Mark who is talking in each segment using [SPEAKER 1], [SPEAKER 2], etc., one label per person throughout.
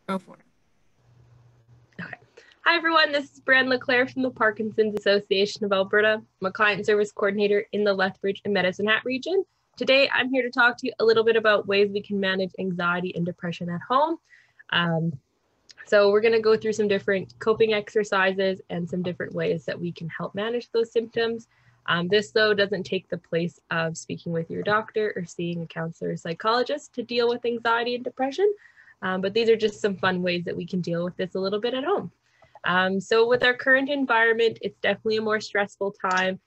[SPEAKER 1] Go for it.
[SPEAKER 2] Okay. Hi, everyone. This is Brienne Leclaire from the Parkinson's Association of Alberta. I'm a client service coordinator in the Lethbridge and Medicine Hat region. Today, I'm here to talk to you a little bit about ways we can manage anxiety and depression at home. So we're going to go through some different coping exercises and some different ways that we can help manage those symptoms. This, though, doesn't take the place of speaking with your doctor or seeing a counselor or psychologist to deal with anxiety and depression. But these are just some fun ways that we can deal with this a little bit at home. So with our current environment, it's definitely a more stressful time.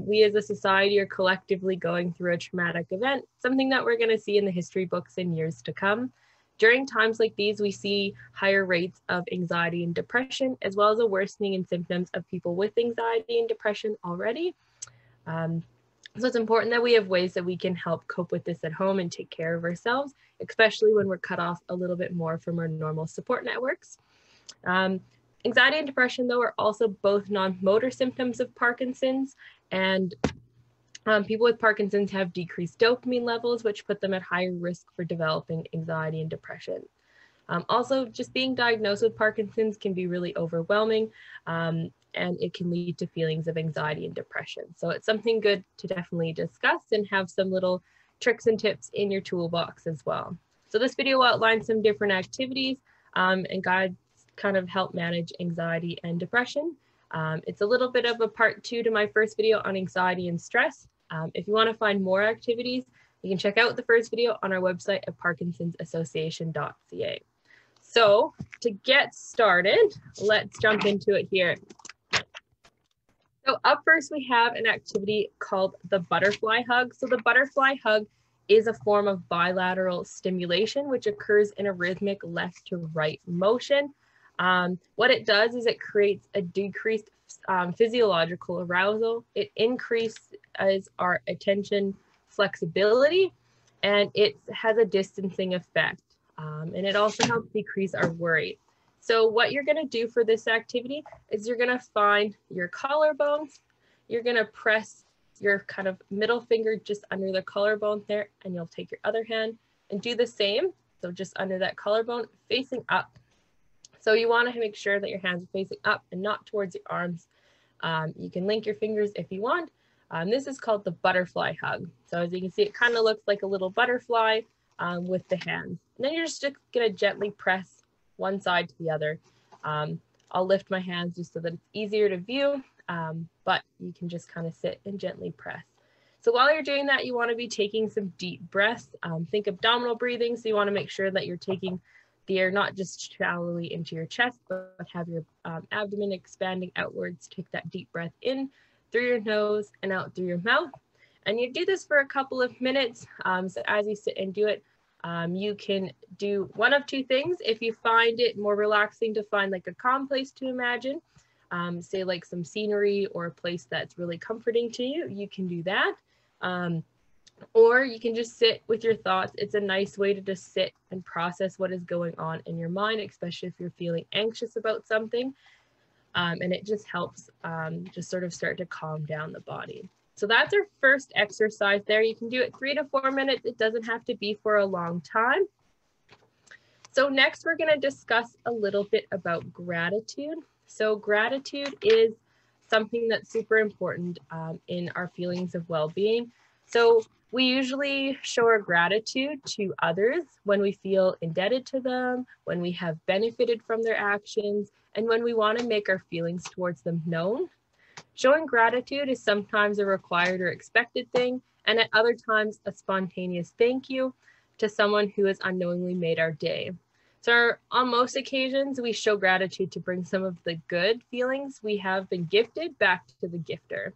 [SPEAKER 2] We as a society are collectively going through a traumatic event, something that we're going to see in the history books in years to come. During times like these, we see higher rates of anxiety and depression, as well as a worsening in symptoms of people with anxiety and depression already. So it's important that we have ways that we can help cope with this at home and take care of ourselves, especially when we're cut off a little bit more from our normal support networks. Anxiety and depression, though, are also both non-motor symptoms of Parkinson's, and people with Parkinson's have decreased dopamine levels, which put them at higher risk for developing anxiety and depression. Also, just being diagnosed with Parkinson's can be really overwhelming, and it can lead to feelings of anxiety and depression. So it's something good to definitely discuss and have some little tricks and tips in your toolbox as well. So this video will outline some different activities and guides kind of help manage anxiety and depression. It's a little bit of a part 2 to my first video on anxiety and stress. If you want to find more activities, you can check out the first video on our website at parkinsonsassociation.ca. So to get started, let's jump into it here. So up first, we have an activity called the butterfly hug. So the butterfly hug is a form of bilateral stimulation, which occurs in a rhythmic left to right motion. What it does is it creates a decreased physiological arousal. It increases our attention flexibility, and it has a distancing effect. And it also helps decrease our worry. So what you're going to do for this activity is you're going to find your collarbones. You're going to press your kind of middle finger just under the collarbone there, and you'll take your other hand and do the same. So just under that collarbone, facing up. So you want to make sure that your hands are facing up and not towards your arms. You can link your fingers if you want. This is called the butterfly hug. So as you can see, it kind of looks like a little butterfly with the hands. And then you're just going to gently press one side to the other. I'll lift my hands just so that it's easier to view, but you can just kind of sit and gently press. So while you're doing that, you want to be taking some deep breaths. Think abdominal breathing. So you want to make sure that you're taking the air not just shallowly into your chest, but have your abdomen expanding outwards. Take that deep breath in through your nose and out through your mouth. And you do this for a couple of minutes. So as you sit and do it, you can do one of two things. If you find it more relaxing to find like a calm place to imagine, say like some scenery or a place that's really comforting to you, you can do that. Or you can just sit with your thoughts. It's a nice way to just sit and process what is going on in your mind, especially if you're feeling anxious about something. And it just helps just sort of start to calm down the body. So that's our first exercise there. You can do it 3 to 4 minutes. It doesn't have to be for a long time. So next, we're going to discuss a little bit about gratitude. So gratitude is something that's super important in our feelings of well-being. So we usually show our gratitude to others when we feel indebted to them, when we have benefited from their actions, and when we want to make our feelings towards them known. Showing gratitude is sometimes a required or expected thing, and at other times a spontaneous thank you to someone who has unknowingly made our day. So on most occasions, we show gratitude to bring some of the good feelings we have been gifted back to the gifter.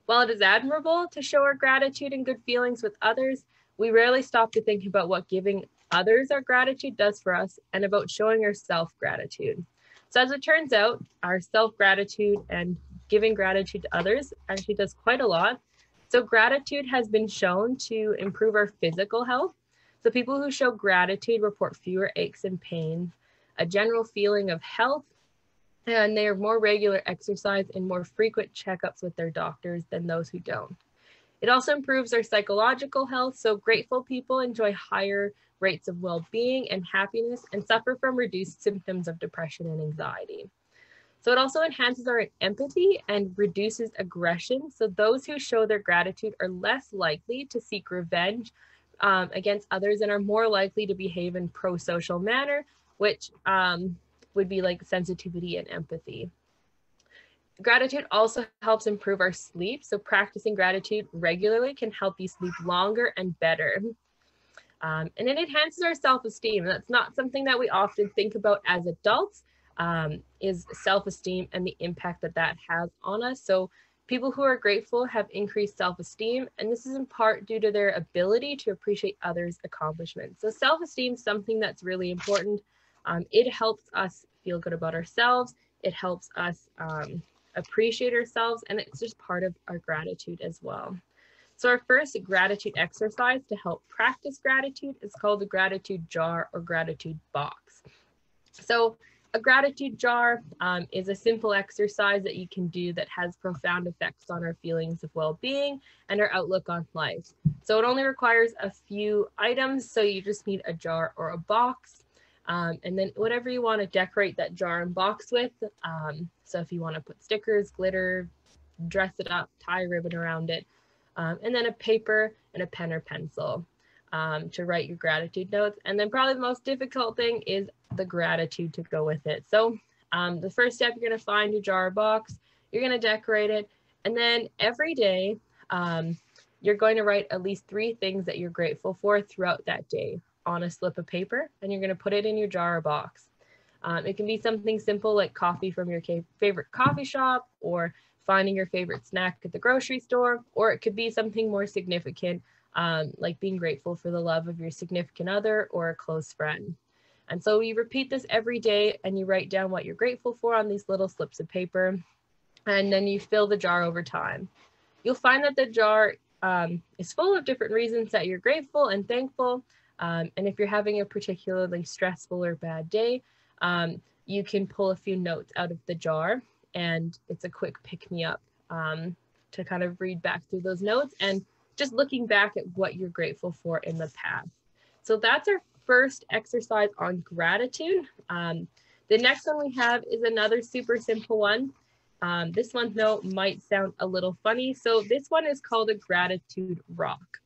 [SPEAKER 2] While it is admirable to show our gratitude and good feelings with others, we rarely stop to think about what giving others our gratitude does for us and about showing our self-gratitude. So as it turns out, our self-gratitude and giving gratitude to others actually does quite a lot. So gratitude has been shown to improve our physical health. So people who show gratitude report fewer aches and pains, a general feeling of health, and they are more regular exercise and more frequent checkups with their doctors than those who don't. It also improves our psychological health. So grateful people enjoy higher rates of well-being and happiness, and suffer from reduced symptoms of depression and anxiety. So it also enhances our empathy and reduces aggression. So those who show their gratitude are less likely to seek revenge against others and are more likely to behave in pro-social manner, which would be like sensitivity and empathy. Gratitude also helps improve our sleep. So practicing gratitude regularly can help you sleep longer and better. And it enhances our self-esteem. That's not something that we often think about as adults, is self-esteem and the impact that that has on us. So people who are grateful have increased self-esteem, and this is in part due to their ability to appreciate others' accomplishments. So self-esteem is something that's really important. It helps us feel good about ourselves. It helps us appreciate ourselves, and it's just part of our gratitude as well. So our first gratitude exercise to help practice gratitude is called the gratitude jar or gratitude box. So a gratitude jar is a simple exercise that you can do that has profound effects on our feelings of well-being and our outlook on life. So it only requires a few items. So you just need a jar or a box, and then whatever you want to decorate that jar and box with. So if you want to put stickers, glitter, dress it up, tie a ribbon around it, and then a paper and a pen or pencil to write your gratitude notes. And then probably the most difficult thing is the gratitude to go with it. So the first step, you're going to find your jar or box, you're going to decorate it, and then every day you're going to write at least 3 things that you're grateful for throughout that day on a slip of paper, and you're going to put it in your jar or box. It can be something simple like coffee from your favorite coffee shop, or finding your favorite snack at the grocery store, or it could be something more significant, like being grateful for the love of your significant other or a close friend. And so you repeat this every day, and you write down what you're grateful for on these little slips of paper, and then you fill the jar over time. You'll find that the jar is full of different reasons that you're grateful and thankful. And if you're having a particularly stressful or bad day, you can pull a few notes out of the jar, and it's a quick pick-me-up to kind of read back through those notes and just looking back at what you're grateful for in the past. So that's our first exercise on gratitude. The next one we have is another super simple one. This one, though, might sound a little funny. So this one is called a gratitude rock.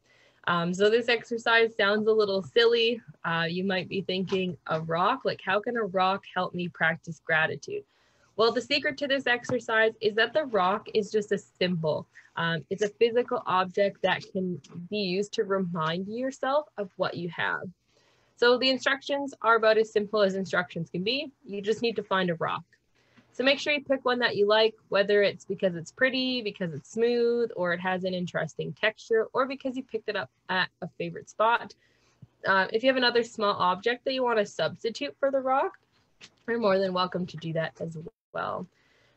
[SPEAKER 2] So this exercise sounds a little silly. You might be thinking, a rock? Like, how can a rock help me practice gratitude? Well, the secret to this exercise is that the rock is just a symbol. It's a physical object that can be used to remind yourself of what you have. So the instructions are about as simple as instructions can be. You just need to find a rock. So make sure you pick one that you like, whether it's because it's pretty, because it's smooth, or it has an interesting texture, or because you picked it up at a favorite spot. If you have another small object that you want to substitute for the rock, you're more than welcome to do that as well.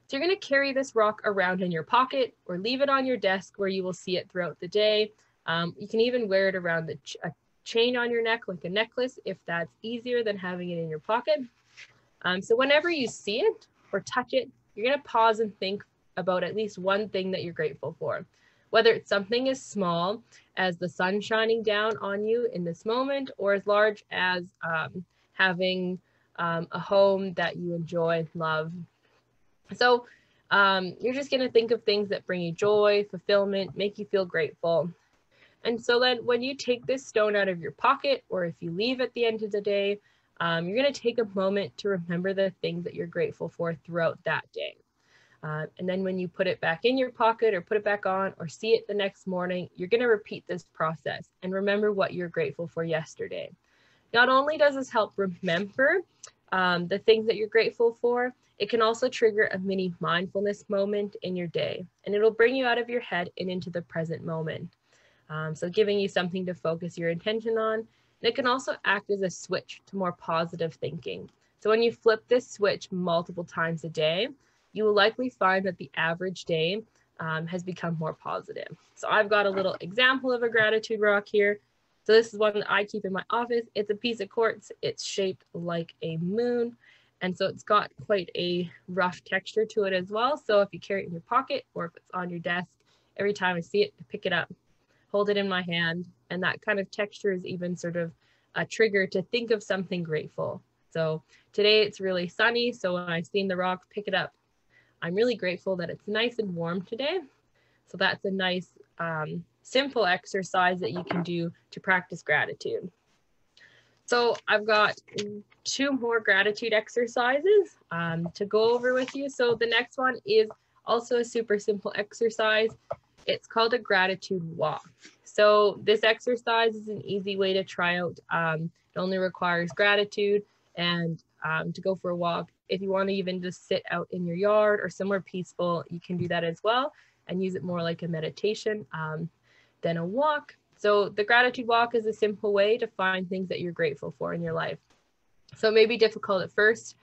[SPEAKER 2] So you're going to carry this rock around in your pocket or leave it on your desk where you will see it throughout the day. You can even wear it around a chain on your neck, like a necklace, if that's easier than having it in your pocket. So whenever you see it or touch it, you're going to pause and think about at least one thing that you're grateful for. Whether it's something as small as the sun shining down on you in this moment, or as large as having a home that you enjoy and love. So you're just going to think of things that bring you joy, fulfillment, make you feel grateful. And so then when you take this stone out of your pocket, or if you leave at the end of the day, you're going to take a moment to remember the things that you're grateful for throughout that day. And then when you put it back in your pocket or put it back on or see it the next morning, you're going to repeat this process and remember what you're grateful for yesterday. Not only does this help remember the things that you're grateful for, it can also trigger a mini mindfulness moment in your day, and it'll bring you out of your head and into the present moment. So giving you something to focus your attention on. And it can also act as a switch to more positive thinking. So when you flip this switch multiple times a day, you will likely find that the average day has become more positive. So I've got a little example of a gratitude rock here. So this is one that I keep in my office. It's a piece of quartz. It's shaped like a moon. And so it's got quite a rough texture to it as well. So if you carry it in your pocket or if it's on your desk, every time I see it, I pick it up, hold it in my hand. And that kind of texture is even sort of a trigger to think of something grateful. So today it's really sunny, so when I see the rock, pick it up. I'm really grateful that it's nice and warm today. So that's a nice simple exercise that you can do to practice gratitude. So I've got 2 more gratitude exercises to go over with you. So the next one is also a super simple exercise. It's called a gratitude walk. So this exercise is an easy way to try out. It only requires gratitude and to go for a walk. If you want to even just sit out in your yard or somewhere peaceful, you can do that as well and use it more like a meditation than a walk. So the gratitude walk is a simple way to find things that you're grateful for in your life. So it may be difficult at first.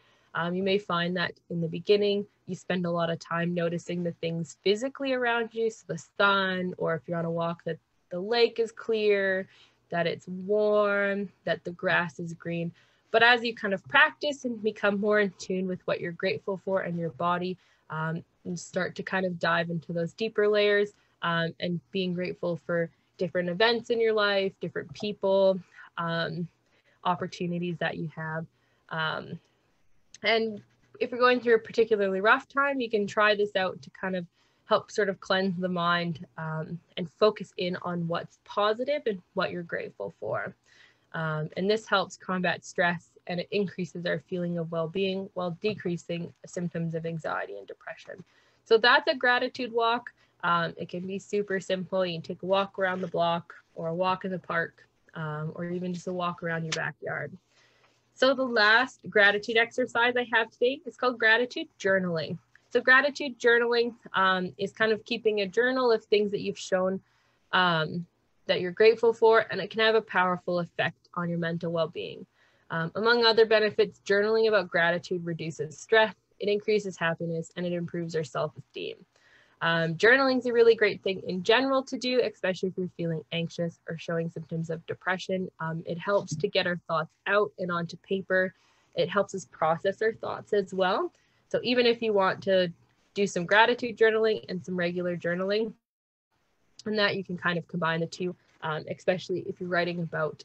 [SPEAKER 2] You may find that in the beginning, you spend a lot of time noticing the things physically around you, so the sun, or if you're on a walk, that the lake is clear, that it's warm, that the grass is green. But as you kind of practice and become more in tune with what you're grateful for and your body, and start to kind of dive into those deeper layers and being grateful for different events in your life, different people, opportunities that you have. And if you're going through a particularly rough time, you can try this out to kind of help sort of cleanse the mind and focus in on what's positive and what you're grateful for. And this helps combat stress, and it increases our feeling of well-being while decreasing symptoms of anxiety and depression. So that's a gratitude walk. It can be super simple. You can take a walk around the block or a walk in the park or even just a walk around your backyard. So the last gratitude exercise I have today is called gratitude journaling. So gratitude journaling is kind of keeping a journal of things that you've shown that you're grateful for, and it can have a powerful effect on your mental well-being. Among other benefits, journaling about gratitude reduces stress, it increases happiness, and it improves our self-esteem. Journaling is a really great thing in general to do, especially if you're feeling anxious or showing symptoms of depression. It helps to get our thoughts out and onto paper. It helps us process our thoughts as well. So even if you want to do some gratitude journaling and some regular journaling, and that you can kind of combine the two, especially if you're writing about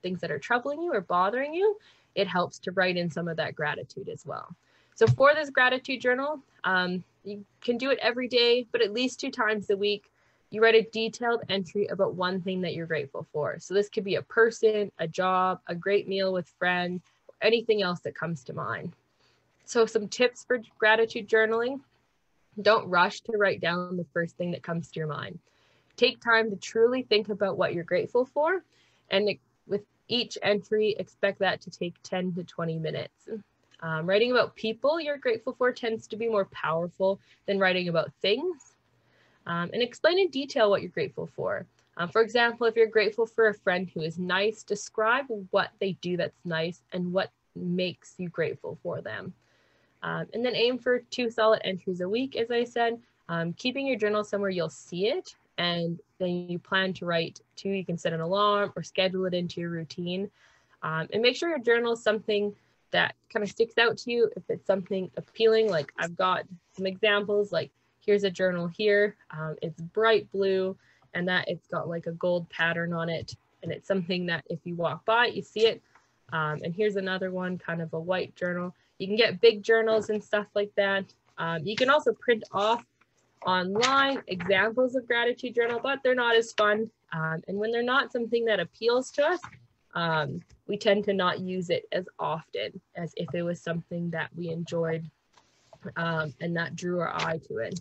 [SPEAKER 2] things that are troubling you or bothering you, it helps to write in some of that gratitude as well. So for this gratitude journal, you can do it every day, but at least 2 times a week, you write a detailed entry about one thing that you're grateful for. So this could be a person, a job, a great meal with friends, or anything else that comes to mind. So some tips for gratitude journaling: don't rush to write down the first thing that comes to your mind. Take time to truly think about what you're grateful for, and with each entry, expect that to take 10 to 20 minutes. Writing about people you're grateful for tends to be more powerful than writing about things. And explain in detail what you're grateful for. For example, if you're grateful for a friend who is nice, describe what they do that's nice and what makes you grateful for them. And then aim for 2 solid entries a week, as I said, keeping your journal somewhere you'll see it, and then you plan to write 2. You can set an alarm or schedule it into your routine. And make sure your journal is something that kind of sticks out to you. If it's something appealing, like I've got some examples, like here's a journal here. It's bright blue, and that it's got like a gold pattern on it. And it's something that if you walk by, you see it. And here's another one, kind of a white journal. You can get big journals and stuff like that. You can also print off online examples of gratitude journal, but they're not as fun. And when they're not something that appeals to us, we tend to not use it as often as if it was something that we enjoyed and that drew our eye to it.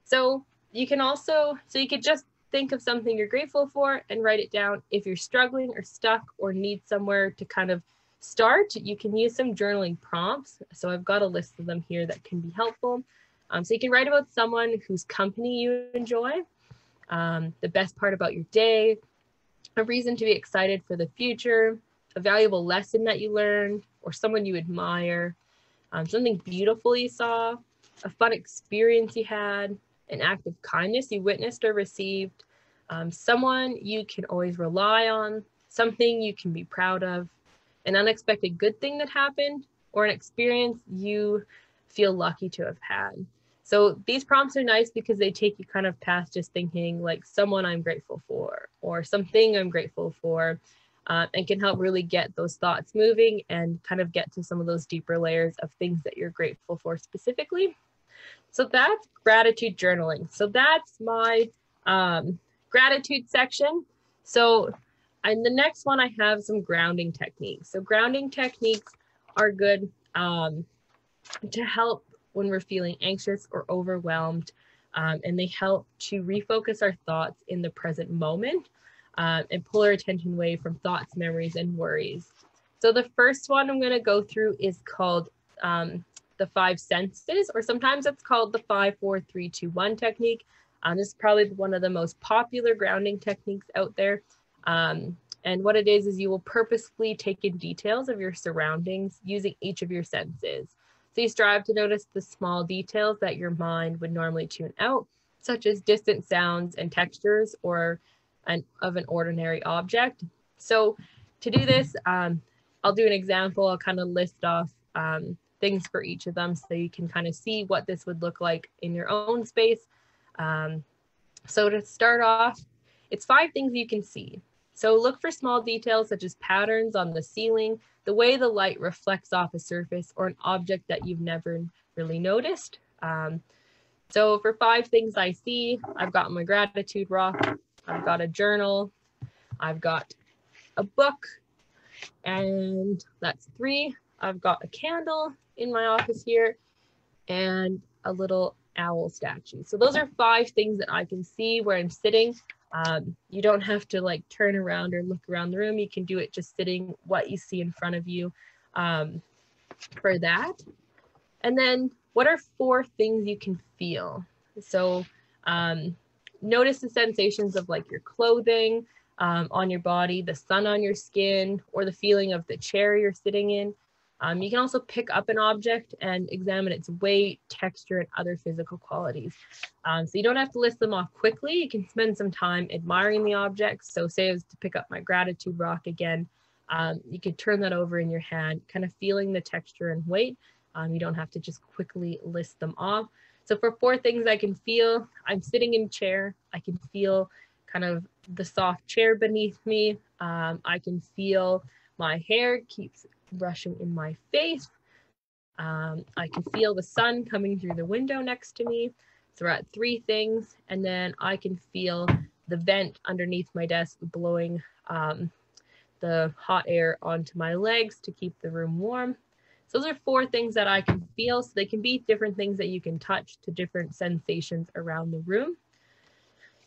[SPEAKER 2] So you can also, you could just think of something you're grateful for and write it down. If you're struggling or stuck or need somewhere to kind of start, you can use some journaling prompts. So I've got a list of them here that can be helpful. So you can write about someone whose company you enjoy, the best part about your day, a reason to be excited for the future, a valuable lesson that you learned, or someone you admire, something beautiful you saw, a fun experience you had, an act of kindness you witnessed or received, someone you can always rely on, something you can be proud of, an unexpected good thing that happened, or an experience you feel lucky to have had. So these prompts are nice because they take you kind of past just thinking like someone I'm grateful for or something I'm grateful for. and can help really get those thoughts moving and kind of get to some of those deeper layers of things that you're grateful for specifically. So that's gratitude journaling. So that's my gratitude section. So in the next one, I have some grounding techniques. So grounding techniques are good to help when we're feeling anxious or overwhelmed, and they help to refocus our thoughts in the present moment and pull our attention away from thoughts, memories, and worries. So the first one I'm going to go through is called the 5 senses, or sometimes it's called the 5, 4, 3, 2, 1 technique. This is probably one of the most popular grounding techniques out there. And what it is you will purposefully take in details of your surroundings using each of your senses. So you strive to notice the small details that your mind would normally tune out, such as distant sounds and textures or of an ordinary object. So to do this, I'll do an example. I'll kind of list off things for each of them so you can kind of see what this would look like in your own space. So to start off, it's 5 things you can see. So look for small details such as patterns on the ceiling, the way the light reflects off a surface, or an object that you've never really noticed. So for 5 things I see, I've got my gratitude rock, I've got a journal, I've got a book, and that's 3. I've got a candle in my office here and a little owl statue. So those are 5 things that I can see where I'm sitting. You don't have to like turn around or look around the room. You can do it just sitting what you see in front of you for that. And then what are 4 things you can feel? So notice the sensations of like your clothing on your body, the sun on your skin, or the feeling of the chair you're sitting in. You can also pick up an object and examine its weight, texture, and other physical qualities. So you don't have to list them off quickly. You can spend some time admiring the objects. So say I was to pick up my gratitude rock again, you could turn that over in your hand, kind of feeling the texture and weight. You don't have to just quickly list them off. So for 4 things I can feel, I'm sitting in a chair. I can feel kind of the soft chair beneath me. I can feel my hair keeps brushing in my face. I can feel the sun coming through the window next to me. So we're at 3 things. And then I can feel the vent underneath my desk blowing the hot air onto my legs to keep the room warm. So those are 4 things that I can feel. So they can be different things that you can touch to different sensations around the room.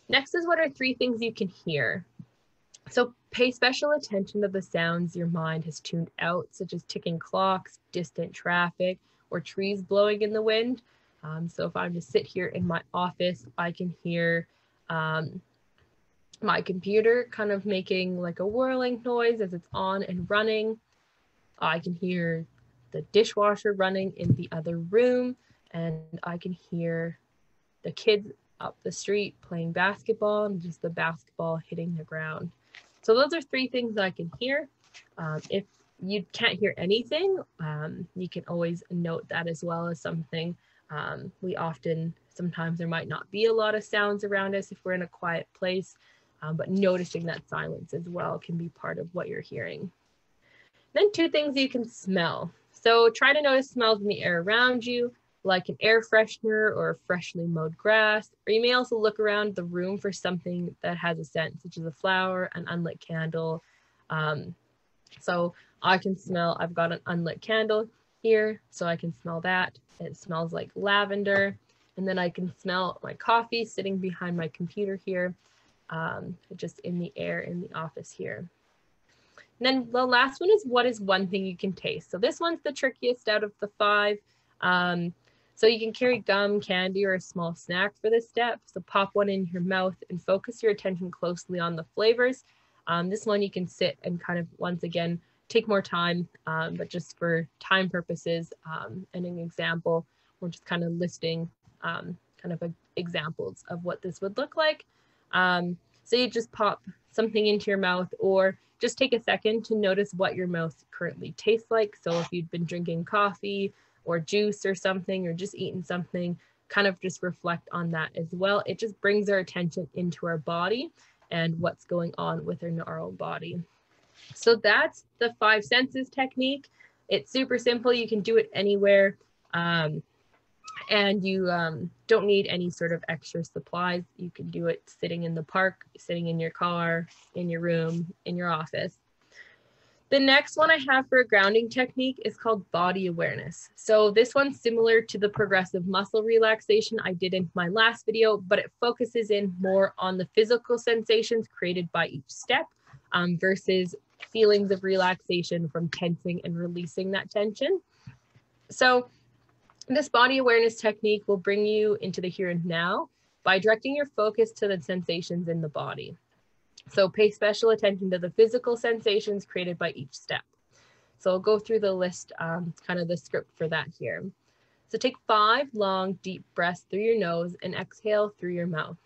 [SPEAKER 2] Next is what are 3 things you can hear. So pay special attention to the sounds your mind has tuned out, such as ticking clocks, distant traffic, or trees blowing in the wind. So if I'm to sit here in my office, I can hear my computer kind of making like a whirling noise as it's on and running. I can hear the dishwasher running in the other room, and I can hear the kids up the street playing basketball and just the basketball hitting the ground. So those are 3 things I can hear. If you can't hear anything, you can always note that as well as something. Sometimes there might not be a lot of sounds around us if we're in a quiet place, but noticing that silence as well can be part of what you're hearing. Then 2 things you can smell. So try to notice smells in the air around you, like an air freshener or freshly mowed grass, or you may also look around the room for something that has a scent, such as a flower, an unlit candle. So I can smell, I've got an unlit candle here, so I can smell that. It smells like lavender. And then I can smell my coffee sitting behind my computer here, just in the air in the office here. And then the last one is what is 1 thing you can taste. So this one's the trickiest out of the 5. So you can carry gum, candy, or a small snack for this step. So pop one in your mouth and focus your attention closely on the flavors. This one you can sit and kind of, once again, take more time, but just for time purposes and an example, we're just kind of listing kind of examples of what this would look like. So you just pop something into your mouth, or just take a second to notice what your mouth currently tastes like. So if you've been drinking coffee or juice or something, or just eating something, kind of just reflect on that as well. It just brings our attention into our body and what's going on within our own body. So that's the 5 senses technique. It's super simple. You can do it anywhere. And you don't need any sort of extra supplies. You can do it sitting in the park, sitting in your car, in your room, in your office. The next one I have for a grounding technique is called body awareness. So this one's similar to the progressive muscle relaxation I did in my last video, but it focuses in more on the physical sensations created by each step versus feelings of relaxation from tensing and releasing that tension. So this body awareness technique will bring you into the here and now by directing your focus to the sensations in the body. So pay special attention to the physical sensations created by each step. So I'll go through the list, kind of the script for that here. So take 5 long, deep breaths through your nose and exhale through your mouth.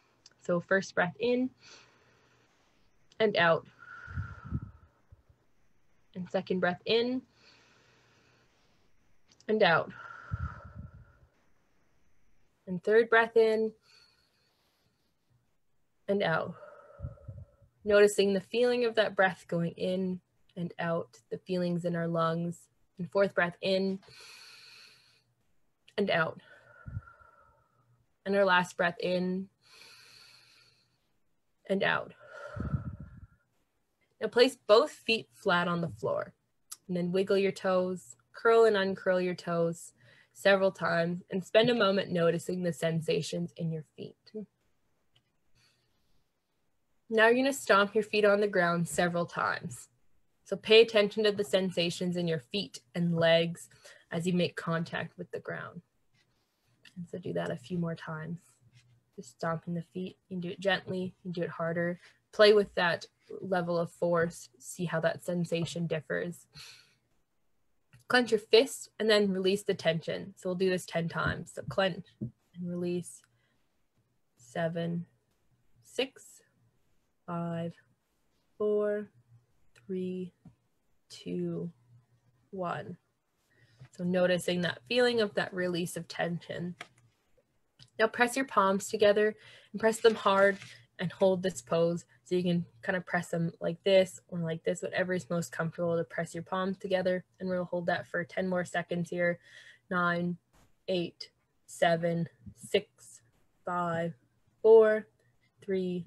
[SPEAKER 2] So first breath in and out. And second breath in and out. And third breath in and out. Noticing the feeling of that breath going in and out, the feelings in our lungs. And fourth breath in and out. And our last breath in and out. Now place both feet flat on the floor and then wiggle your toes, curl and uncurl your toes several times and spend a moment noticing the sensations in your feet. Now you're going to stomp your feet on the ground several times. So pay attention to the sensations in your feet and legs as you make contact with the ground. And so do that a few more times. Just stomping the feet. You can do it gently, you can do it harder. Play with that level of force, see how that sensation differs. Clench your fist and then release the tension. So we'll do this 10 times. So clench and release. 7, 6, 5, 4, 3, 2, 1. So noticing that feeling of that release of tension. Now press your palms together and press them hard and hold this pose. So you can kind of press them like this or like this, whatever is most comfortable to press your palms together. And we'll hold that for 10 more seconds here. 9, 8, 7, 6, 5, 4, 3,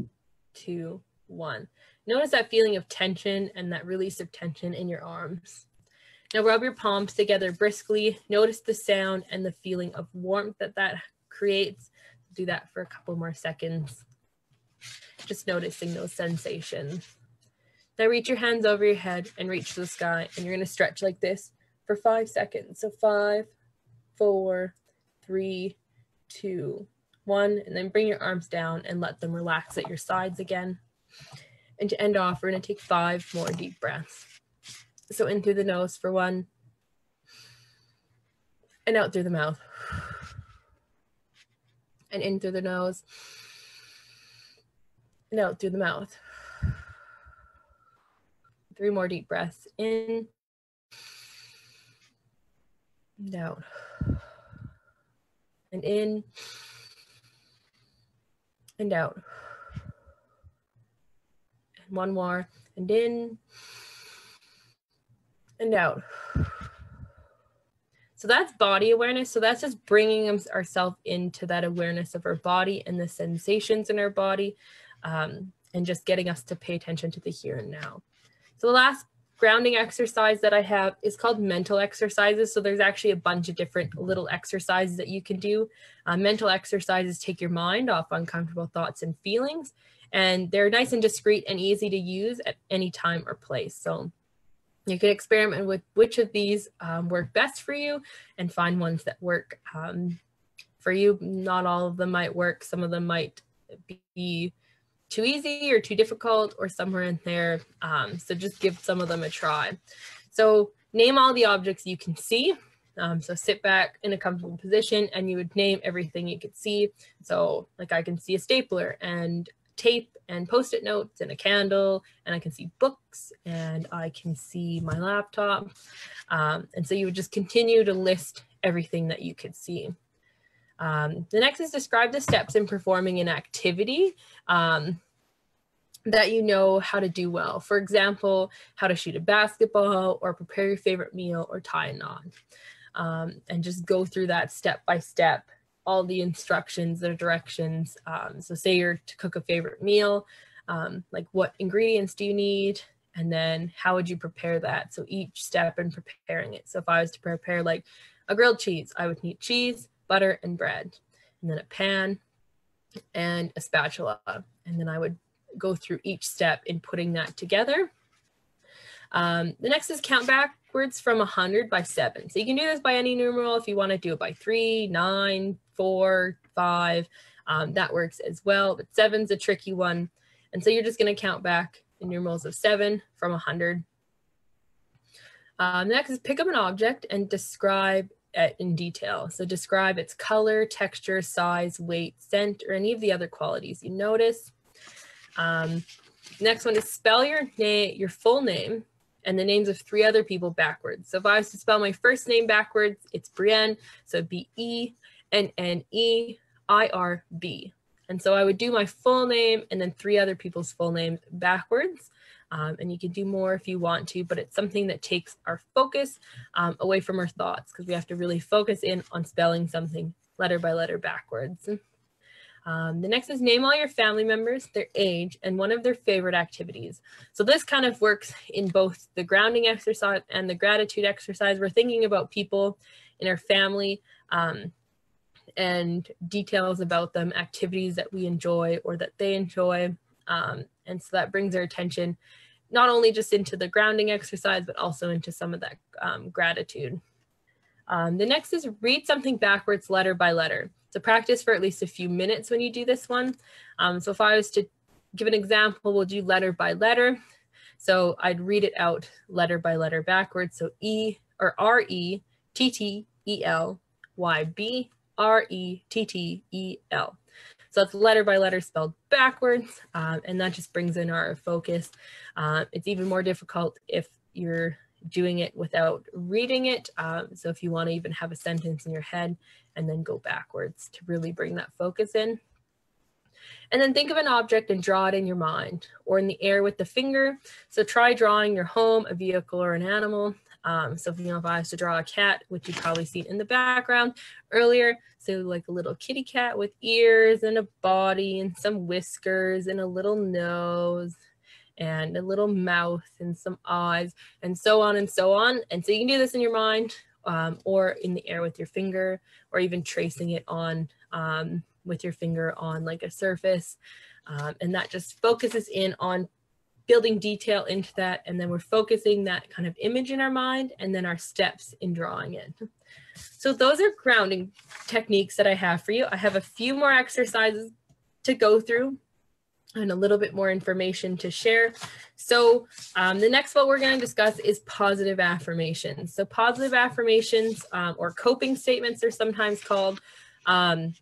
[SPEAKER 2] 2, 1. Notice that feeling of tension and that release of tension in your arms. Now rub your palms together briskly. Notice the sound and the feeling of warmth that that creates. Do that for a couple more seconds. Just noticing those sensations. Now reach your hands over your head and reach to the sky, and you're going to stretch like this for 5 seconds. So 5, 4, 3, 2, 1, and then bring your arms down and let them relax at your sides again. And to end off, we're going to take 5 more deep breaths. So in through the nose for 1, and out through the mouth. And in through the nose, and out through the mouth. 3 more deep breaths in and out. And in and out. And 1 more, and in and out. So that's body awareness. So that's just bringing ourselves into that awareness of our body and the sensations in our body, and just getting us to pay attention to the here and now. So the last grounding exercise that I have is called mental exercises. So there's actually a bunch of different little exercises that you can do. Mental exercises take your mind off uncomfortable thoughts and feelings, and they're nice and discreet and easy to use at any time or place. So you can experiment with which of these work best for you and find ones that work for you. Not all of them might work. Some of them might be too easy or too difficult or somewhere in there. So just give some of them a try. So name all the objects you can see. So sit back in a comfortable position and you would name everything you could see. So like I can see a stapler and tape and post-it notes and a candle, and I can see books and I can see my laptop. And so you would just continue to list everything that you could see. The next is describe the steps in performing an activity. that you know how to do well. For example, how to shoot a basketball or prepare your favorite meal or tie a knot. And just go through that step by step, all the instructions, the directions. So say you're to cook a favorite meal, like what ingredients do you need? And then how would you prepare that? So each step in preparing it. So if I was to prepare like a grilled cheese, I would need cheese, butter, and bread, and then a pan and a spatula. And then I would go through each step in putting that together. The next is count backwards from 100 by 7. So you can do this by any numeral. If you want to do it by 3, 9, 4, 5, that works as well. But 7's a tricky one. And so you're just going to count back in numerals of 7 from 100. Next is pick up an object and describe it in detail. So describe its color, texture, size, weight, scent, or any of the other qualities you notice. Next one is spell your full name and the names of 3 other people backwards. So if I was to spell my first name backwards, it's Brienne. So it'd be E-N-N-E-I-R-B. And so I would do my full name and then 3 other people's full names backwards. And you can do more if you want to, but it's something that takes our focus away from our thoughts, because we have to really focus in on spelling something letter by letter backwards. The next is name all your family members, their age, and one of their favorite activities. So this kind of works in both the grounding exercise and the gratitude exercise. We're thinking about people in our family and details about them, activities that we enjoy or that they enjoy. And so that brings our attention not only just into the grounding exercise, but also into some of that gratitude. The next is read something backwards letter by letter. So practice for at least a few minutes when you do this one. So if I was to give an example, we'll do letter by letter. So I'd read it out letter by letter backwards. So R-E-T-T-E-L-Y-B-R-E-T-T-E-L. So that's letter by letter spelled backwards, and that just brings in our focus. It's even more difficult if you're doing it without reading it. So if you want to even have a sentence in your head and then go backwards to really bring that focus in. And then think of an object and draw it in your mind or in the air with the finger. So try drawing your home, a vehicle, or an animal. So if I was to draw a cat, which you've probably seen in the background earlier, so like a little kitty cat with ears and a body and some whiskers and a little nose and a little mouth and some eyes and so on and so on. And so you can do this in your mind or in the air with your finger, or even tracing it on with your finger on like a surface. And that just focuses in on building detail into that, and then we're focusing that kind of image in our mind and then our steps in drawing it. So those are grounding techniques that I have for you. I have a few more exercises to go through and a little bit more information to share. So the next one we're going to discuss is positive affirmations. So positive affirmations or coping statements they're sometimes called, can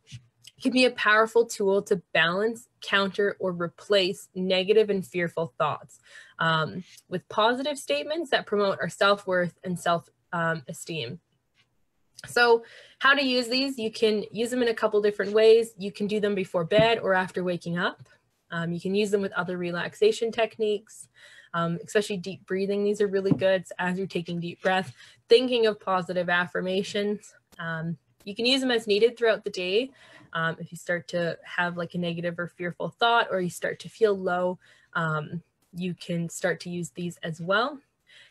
[SPEAKER 2] be a powerful tool to balance, counter, or replace negative and fearful thoughts with positive statements that promote our self-worth and self-esteem. So how to use these? You can use them in a couple different ways. You can do them before bed or after waking up. You can use them with other relaxation techniques, especially deep breathing. These are really good. So as you're taking deep breath, thinking of positive affirmations. You can use them as needed throughout the day. If you start to have like a negative or fearful thought, or you start to feel low, you can start to use these as well.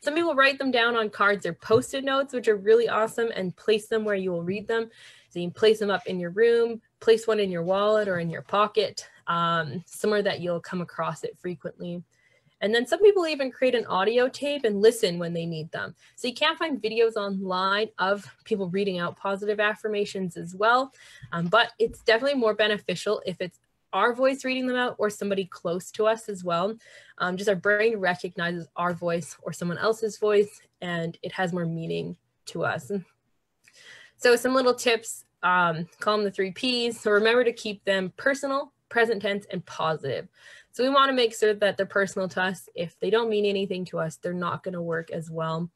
[SPEAKER 2] Some people write them down on cards or Post-it notes, which are really awesome, and place them where you will read them. So you can place them up in your room, place one in your wallet or in your pocket, somewhere that you'll come across it frequently. And then some people even create an audio tape and listen when they need them. So you can find videos online of people reading out positive affirmations as well. But it's definitely more beneficial if it's our voice reading them out or somebody close to us as well. Just our brain recognizes our voice or someone else's voice, and it has more meaning to us. So some little tips, call them the 3 Ps. So remember to keep them personal, present tense, and positive. So we want to make sure that they're personal to us. If they don't mean anything to us, they're not going to work as well.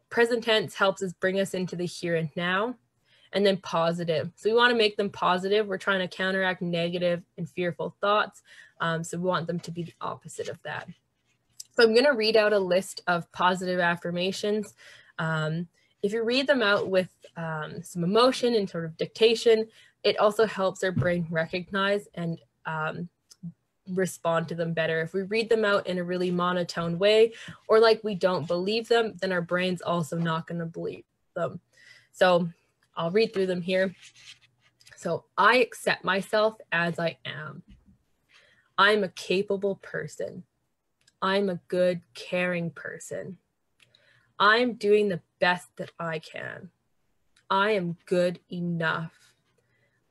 [SPEAKER 2] Present tense helps us bring us into the here and now. And then positive. So we want to make them positive. We're trying to counteract negative and fearful thoughts. So we want them to be the opposite of that. So I'm going to read out a list of positive affirmations. If you read them out with some emotion and sort of dictation, it also helps our brain recognize and respond to them better. If we read them out in a really monotone way, or like we don't believe them, then our brain's also not going to believe them. So I'll read through them here. So I accept myself as I am. I'm a capable person. I'm a good, caring person. I'm doing the best that I can. I am good enough.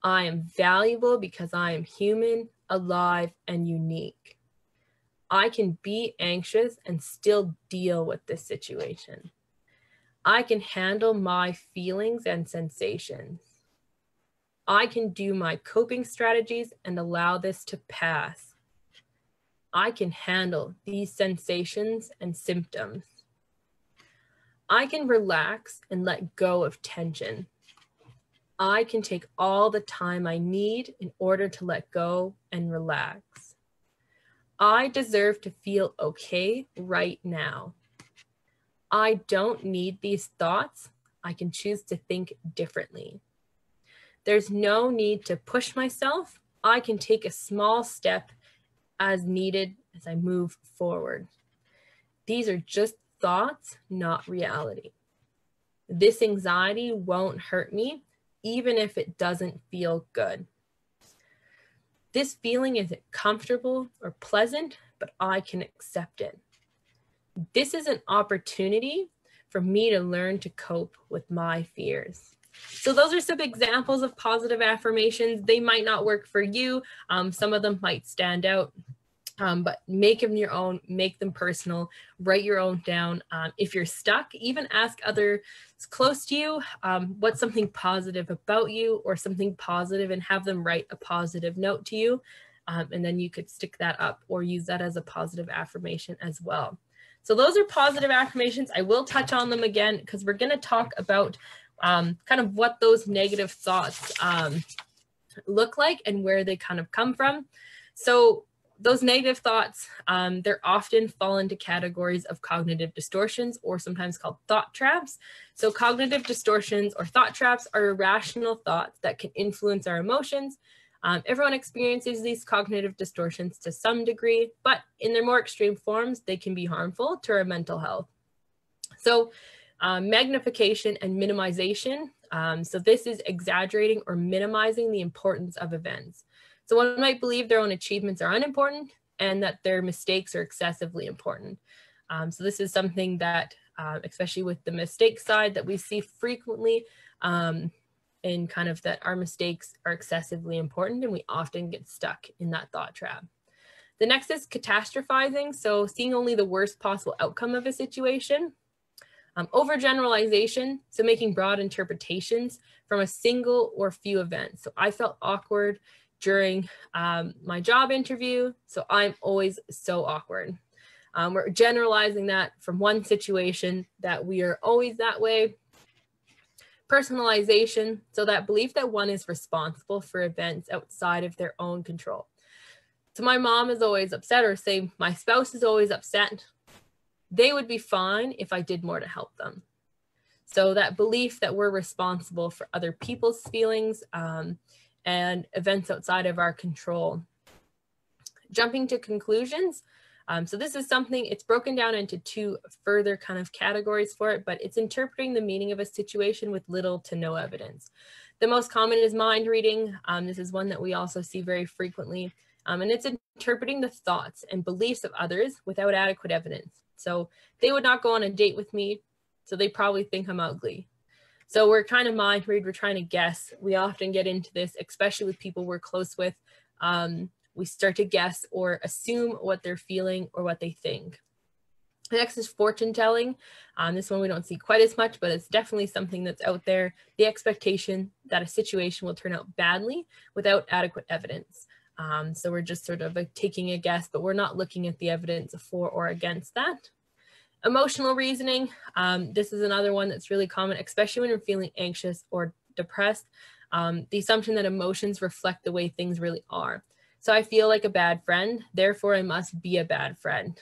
[SPEAKER 2] I am valuable because I am human, alive, and unique. I can be anxious and still deal with this situation. I can handle my feelings and sensations. I can do my coping strategies and allow this to pass. I can handle these sensations and symptoms. I can relax and let go of tension. I can take all the time I need in order to let go and relax. I deserve to feel okay right now. I don't need these thoughts. I can choose to think differently. There's no need to push myself. I can take a small step as needed as I move forward. These are just thoughts, not reality. This anxiety won't hurt me, even if it doesn't feel good. This feeling isn't comfortable or pleasant, but I can accept it. This is an opportunity for me to learn to cope with my fears. So those are some examples of positive affirmations. They might not work for you. Some of them might stand out. But make them your own, make them personal, write your own down. If you're stuck, even ask others close to you, what's something positive about you or something positive, and have them write a positive note to you. And then you could stick that up or use that as a positive affirmation as well. So those are positive affirmations. I will touch on them again because we're going to talk about kind of what those negative thoughts look like and where they kind of come from. So those negative thoughts, they're often fall into categories of cognitive distortions, or sometimes called thought traps. So cognitive distortions or thought traps are irrational thoughts that can influence our emotions. Everyone experiences these cognitive distortions to some degree, but in their more extreme forms, they can be harmful to our mental health. So magnification and minimization. So this is exaggerating or minimizing the importance of events. So one might believe their own achievements are unimportant and that their mistakes are excessively important. So this is something that, especially with the mistake side, that we see frequently in kind of that our mistakes are excessively important, and we often get stuck in that thought trap. The next is catastrophizing. So seeing only the worst possible outcome of a situation. Overgeneralization, so making broad interpretations from a single or few events. So I felt awkward during my job interview, so I'm always so awkward. We're generalizing that from one situation that we are always that way. Personalization, so that belief that one is responsible for events outside of their own control. So my mom is always upset, or say my spouse is always upset. They would be fine if I did more to help them. So that belief that we're responsible for other people's feelings and events outside of our control. Jumping to conclusions. So this is something, it's broken down into two further kind of categories for it, but it's interpreting the meaning of a situation with little to no evidence. The most common is mind reading. This is one that we also see very frequently. And it's interpreting the thoughts and beliefs of others without adequate evidence. So they would not go on a date with me, so they probably think I'm ugly. So we're trying to mind read, we're trying to guess. We often get into this, especially with people we're close with. We start to guess or assume what they're feeling or what they think. The next is fortune telling. This one we don't see quite as much, but it's definitely something that's out there. The expectation that a situation will turn out badly without adequate evidence. So we're just sort of taking a guess, but we're not looking at the evidence for or against that. Emotional reasoning. This is another one that's really common, especially when you're feeling anxious or depressed. The assumption that emotions reflect the way things really are. So I feel like a bad friend, therefore I must be a bad friend,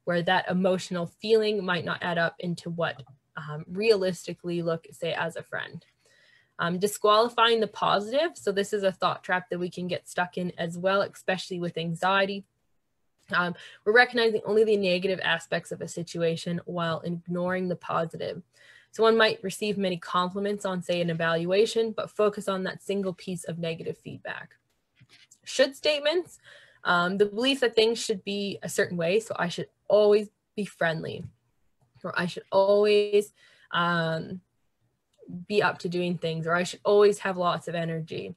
[SPEAKER 2] where that emotional feeling might not add up into what realistically look, say, as a friend. Disqualifying the positive. So this is a thought trap that we can get stuck in as well, especially with anxiety. We're recognizing only the negative aspects of a situation while ignoring the positive. So one might receive many compliments on, say, an evaluation, but focus on that single piece of negative feedback. Should statements, the belief that things should be a certain way. So I should always be friendly, or I should always be up to doing things, or I should always have lots of energy.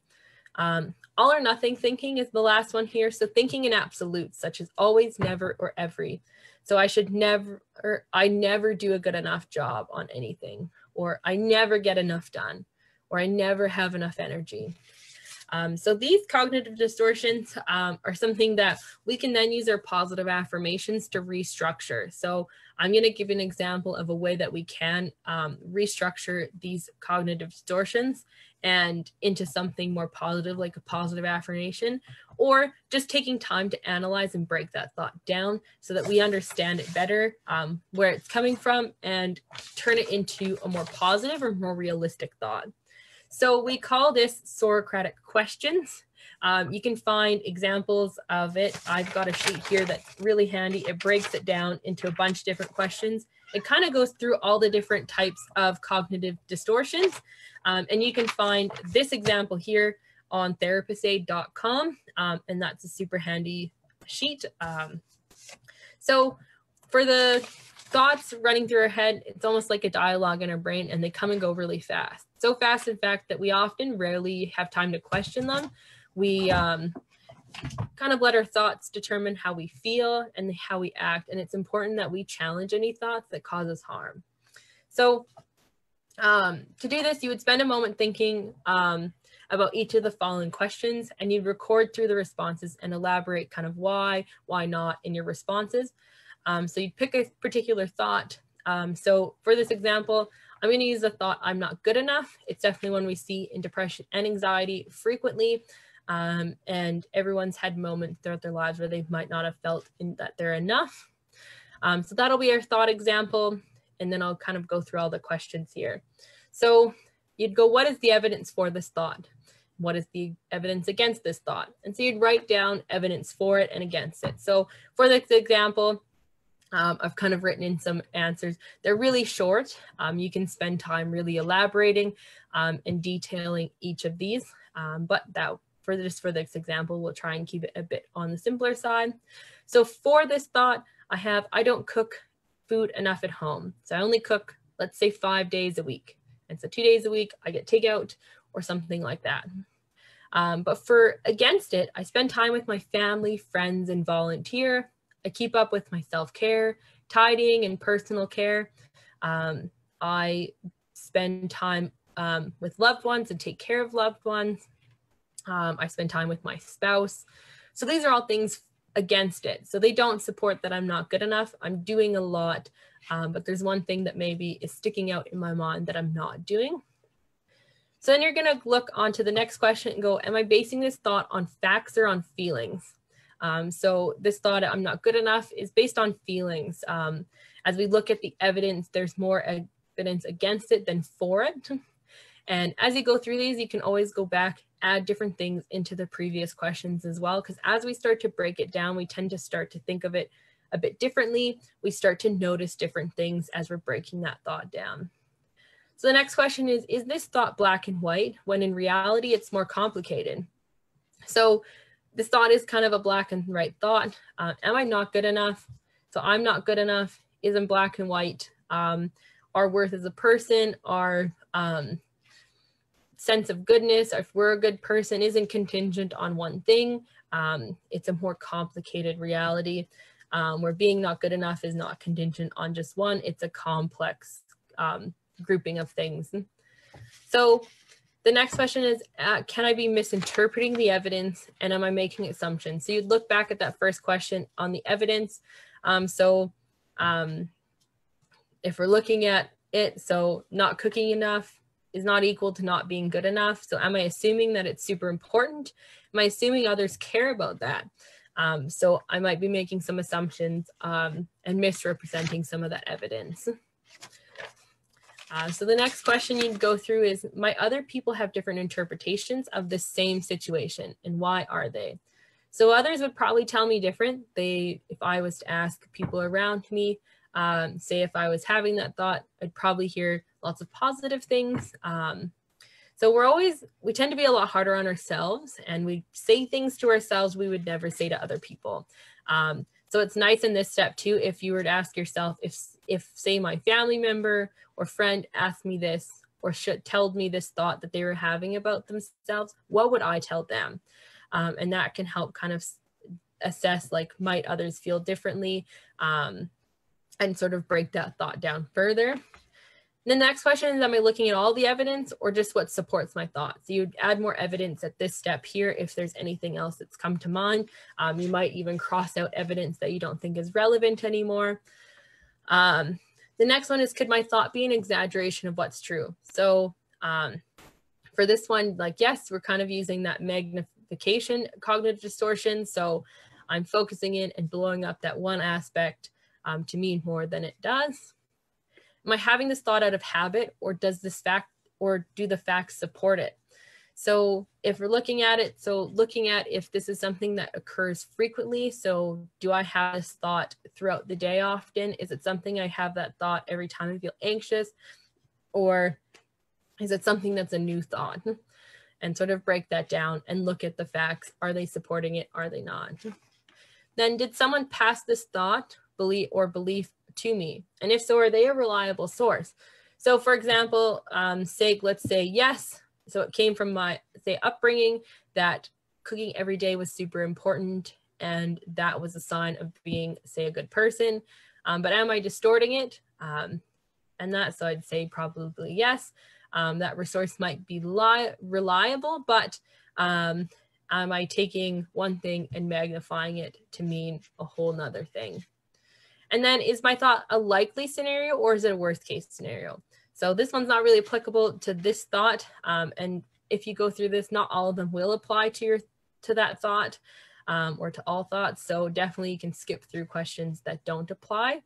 [SPEAKER 2] All or nothing thinking is the last one here. So thinking in absolutes, such as always, never, or every. So I should never, or I never do a good enough job on anything, or I never get enough done, or I never have enough energy. So these cognitive distortions are something that we can then use our positive affirmations to restructure. So I'm going to give an example of a way that we can restructure these cognitive distortions and into something more positive, like a positive affirmation, or just taking time to analyze and break that thought down so that we understand it better, where it's coming from, and turn it into a more positive or more realistic thought. So we call this Socratic questions. You can find examples of it. I've got a sheet here that's really handy. It breaks it down into a bunch of different questions. It kind of goes through all the different types of cognitive distortions. And you can find this example here on therapistaid.com. And that's a super handy sheet. So for the thoughts running through our head, it's almost like a dialogue in our brain, and they come and go really fast. So fast, in fact, that we often rarely have time to question them. We kind of let our thoughts determine how we feel and how we act. And it's important that we challenge any thoughts that cause us harm. So to do this, you would spend a moment thinking about each of the following questions, and you'd record through the responses and elaborate kind of why not in your responses. So you pick a particular thought. So for this example, I'm going to use the thought, I'm not good enough. It's definitely one we see in depression and anxiety frequently. And everyone's had moments throughout their lives where they might not have felt that they're enough. So that'll be our thought example. And then I'll kind of go through all the questions here. So you'd go, what is the evidence for this thought? What is the evidence against this thought? And so you'd write down evidence for it and against it. So for this example, I've kind of written in some answers. They're really short. You can spend time really elaborating and detailing each of these. But for this example, we'll try and keep it a bit on the simpler side. So for this thought, I don't cook food enough at home. So I only cook, let's say, 5 days a week. And so 2 days a week, I get takeout or something like that. But for against it, I spend time with my family, friends, and volunteer. I keep up with my self-care, tidying, and personal care. I spend time with loved ones and take care of loved ones. I spend time with my spouse. So these are all things against it. So they don't support that I'm not good enough. I'm doing a lot, but there's one thing that maybe is sticking out in my mind that I'm not doing. So then you're going to look onto the next question and go, am I basing this thought on facts or on feelings? So this thought, I'm not good enough, is based on feelings. As we look at the evidence, there's more evidence against it than for it. And as you go through these, you can always go back, add different things into the previous questions as well. Because as we start to break it down, we tend to start to think of it a bit differently. We start to notice different things as we're breaking that thought down. So the next question is this thought black and white, when in reality, it's more complicated? So this thought is kind of a black and white thought. Am I not good enough? So I'm not good enough isn't black and white. Our worth as a person, our sense of goodness, if we're a good person, isn't contingent on one thing. It's a more complicated reality where being not good enough is not contingent on just one. It's a complex grouping of things. So the next question is, can I be misinterpreting the evidence, and am I making assumptions? So you'd look back at that first question on the evidence. If we're looking at it, so not cooking enough is not equal to not being good enough. So am I assuming that it's super important? Am I assuming others care about that? So I might be making some assumptions and misrepresenting some of that evidence. So the next question you'd go through is, might other people have different interpretations of the same situation, and why are they? So others would probably tell me different. If I was to ask people around me, say if I was having that thought, I'd probably hear lots of positive things. So we tend to be a lot harder on ourselves, and we say things to ourselves we would never say to other people. So it's nice in this step too, if you were to ask yourself, if say my family member or friend asked me this, or told me this thought that they were having about themselves, what would I tell them? And that can help kind of assess, like, might others feel differently, and sort of break that thought down further. The next question is, am I looking at all the evidence or just what supports my thoughts? So you'd add more evidence at this step here if there's anything else that's come to mind. You might even cross out evidence that you don't think is relevant anymore. The next one is, could my thought be an exaggeration of what's true? So for this one, like, yes, we're kind of using that magnification cognitive distortion. So I'm focusing in and blowing up that one aspect to mean more than it does. Am I having this thought out of habit, or do the facts support it? So if we're looking at it, looking at if this is something that occurs frequently. So do I have this thought throughout the day often? Is it something I have that thought every time I feel anxious? Or is it something that's a new thought? And sort of break that down and look at the facts. Are they supporting it? Are they not? Then, did someone pass this thought, belief to me? And if so, are they a reliable source? So for example, let's say yes. So it came from my, say, upbringing that cooking every day was super important, and that was a sign of being, say, a good person. But am I distorting it? So I'd say probably yes. That resource might be reliable, but am I taking one thing and magnifying it to mean a whole nother thing? And then, is my thought a likely scenario, or is it a worst case scenario? So this one's not really applicable to this thought. And if you go through this, not all of them will apply to that thought or to all thoughts. So definitely you can skip through questions that don't apply.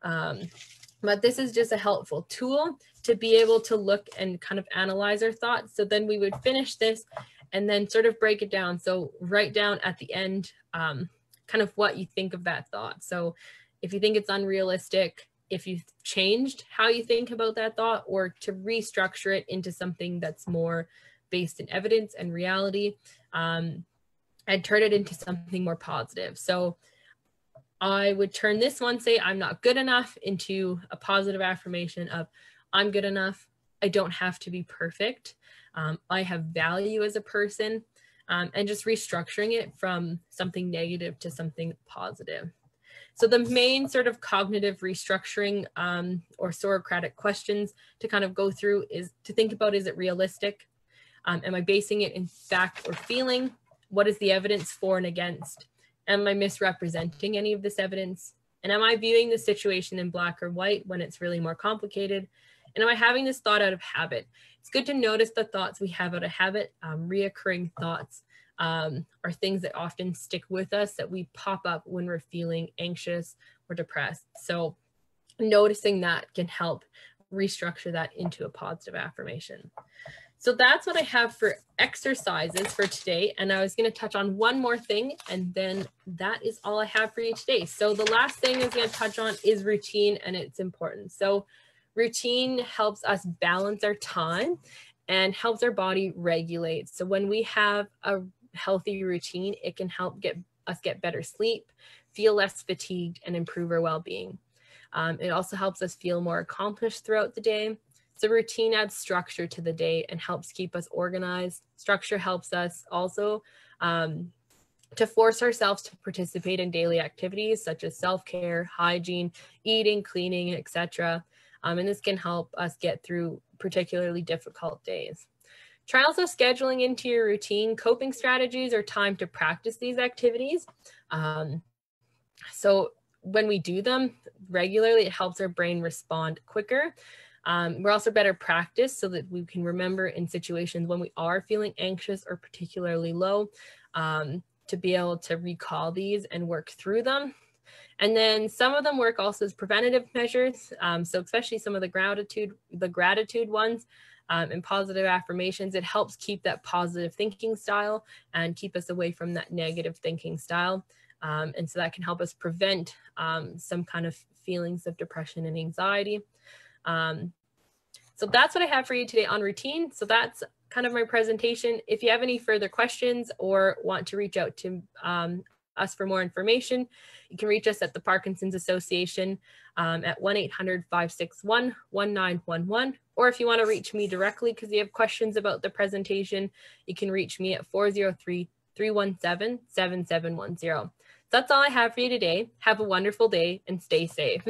[SPEAKER 2] But this is just a helpful tool to be able to look and kind of analyze our thoughts. So then we would finish this and then sort of break it down. So write down at the end kind of what you think of that thought. So if you think it's unrealistic, if you've changed how you think about that thought, or to restructure it into something that's more based in evidence and reality, and turn it into something more positive. So I would turn this one, say I'm not good enough, into a positive affirmation of I'm good enough. I don't have to be perfect. I have value as a person, and just restructuring it from something negative to something positive. So the main sort of cognitive restructuring or Socratic questions to kind of go through is to think about, is it realistic? Am I basing it in fact or feeling? What is the evidence for and against? Am I misrepresenting any of this evidence? And am I viewing the situation in black or white when it's really more complicated? And am I having this thought out of habit? It's good to notice the thoughts we have out of habit. Reoccurring thoughts are things that often stick with us, that we pop up when we're feeling anxious or depressed. So noticing that can help restructure that into a positive affirmation. So that's what I have for exercises for today. And I was going to touch on one more thing, and then that is all I have for you today. So the last thing I was going to touch on is routine and its importance. So routine helps us balance our time and helps our body regulate. So when we have a healthy routine, it can help us get better sleep, feel less fatigued, and improve our well-being. It also helps us feel more accomplished throughout the day. So routine adds structure to the day and helps keep us organized. Structure helps us also to force ourselves to participate in daily activities such as self-care, hygiene, eating, cleaning, etc. And this can help us get through particularly difficult days. Try also scheduling into your routine coping strategies or time to practice these activities. So when we do them regularly, it helps our brain respond quicker. We're also better practice so that we can remember in situations when we are feeling anxious or particularly low, to be able to recall these and work through them. And then some of them work also as preventative measures. So especially some of the gratitude ones and positive affirmations, it helps keep that positive thinking style and keep us away from that negative thinking style. And so that can help us prevent some kind of feelings of depression and anxiety. So that's what I have for you today on routine. So that's kind of my presentation. If you have any further questions or want to reach out to us for more information, you can reach us at the Parkinson's Association at 1-800-561-1911. Or if you want to reach me directly because you have questions about the presentation, you can reach me at 403-317-7710. So that's all I have for you today. Have a wonderful day and stay safe.